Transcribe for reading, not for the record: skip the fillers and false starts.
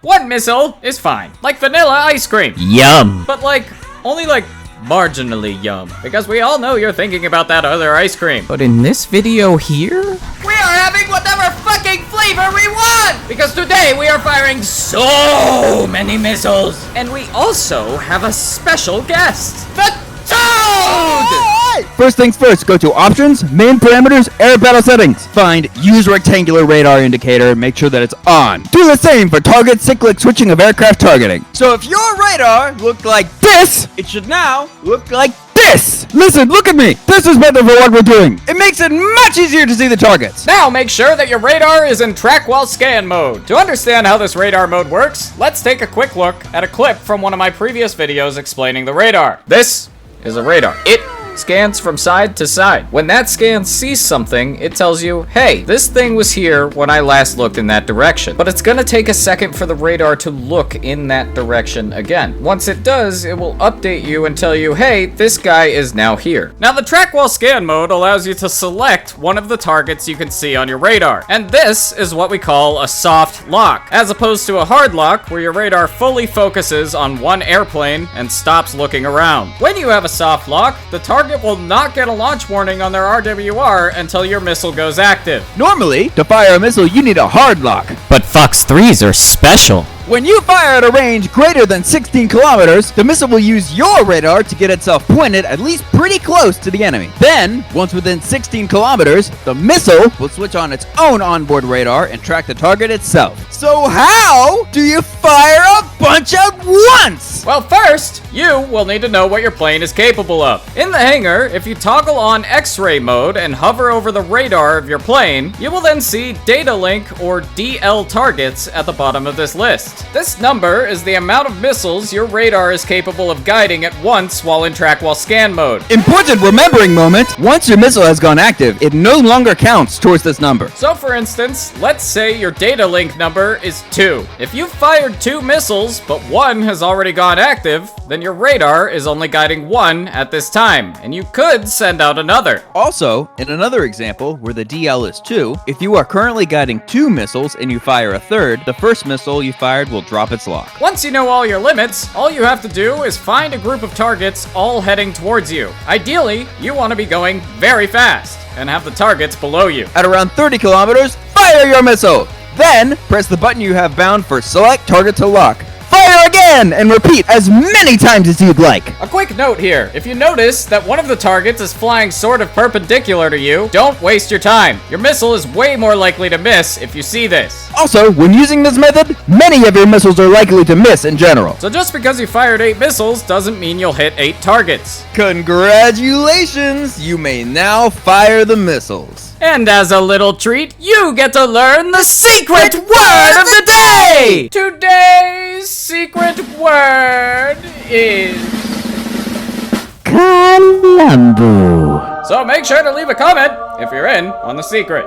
One missile is fine, like vanilla ice cream. Yum. But only marginally yum, because we all know you're thinking about that other ice cream. But in this video here? We are having whatever fucking flavor we want! Because today we are firing so many missiles! And we also have a special guest, the Toad! First things first, go to Options, Main Parameters, Air Battle Settings. Find Use Rectangular Radar Indicator and make sure that it's on. Do the same for Target Cyclic Switching of Aircraft Targeting. So if your radar looked like this, it should now look like this! Listen, look at me! This is better for what we're doing. It makes it much easier to see the targets. Now make sure that your radar is in track while scan mode. To understand how this radar mode works, let's take a quick look at a clip from one of my previous videos explaining the radar. This is a radar. It scans from side to side. When that scan sees something, it tells you, hey, this thing was here when I last looked in that direction. But it's gonna take a second for the radar to look in that direction again. Once it does, it will update you and tell you, hey, this guy is now here. Now the track while scan mode allows you to select one of the targets you can see on your radar. And this is what we call a soft lock, as opposed to a hard lock where your radar fully focuses on one airplane and stops looking around. When you have a soft lock, the target will not get a launch warning on their RWR until your missile goes active. Normally, to fire a missile, you need a hard lock. But Fox-3s are special. When you fire at a range greater than 16 kilometers, the missile will use your radar to get itself pointed at least pretty close to the enemy. Then, once within 16 kilometers, the missile will switch on its own onboard radar and track the target itself. So how do you fire a bunch at once? Well, first, you will need to know what your plane is capable of. In the hangar, if you toggle on X-ray mode and hover over the radar of your plane, you will then see data link or DL targets at the bottom of this list. This number is the amount of missiles your radar is capable of guiding at once while in track while scan mode. Important remembering moment, once your missile has gone active, it no longer counts towards this number. So for instance, let's say your data link number is 2. If you've fired 2 missiles, but 1 has already gone active, then your radar is only guiding 1 at this time, and you could send out another. Also, in another example where the DL is 2, if you are currently guiding 2 missiles and you fire a third, the first missile you fired will drop its lock. Once you know all your limits, all you have to do is find a group of targets all heading towards you. Ideally, you want to be going very fast and have the targets below you. At around 30 kilometers, fire your missile! Then, press the button you have bound for Select Target to Lock. Fire again, and repeat as many times as you'd like. A quick note here, if you notice that one of the targets is flying sort of perpendicular to you, don't waste your time. Your missile is way more likely to miss if you see this. Also, when using this method, many of your missiles are likely to miss in general. So just because you fired 8 missiles doesn't mean you'll hit 8 targets. Congratulations! You may now fire the missiles. And as a little treat, you get to learn the secret word of the day! Today's secret word is Kalambu. So make sure to leave a comment if you're in on the secret.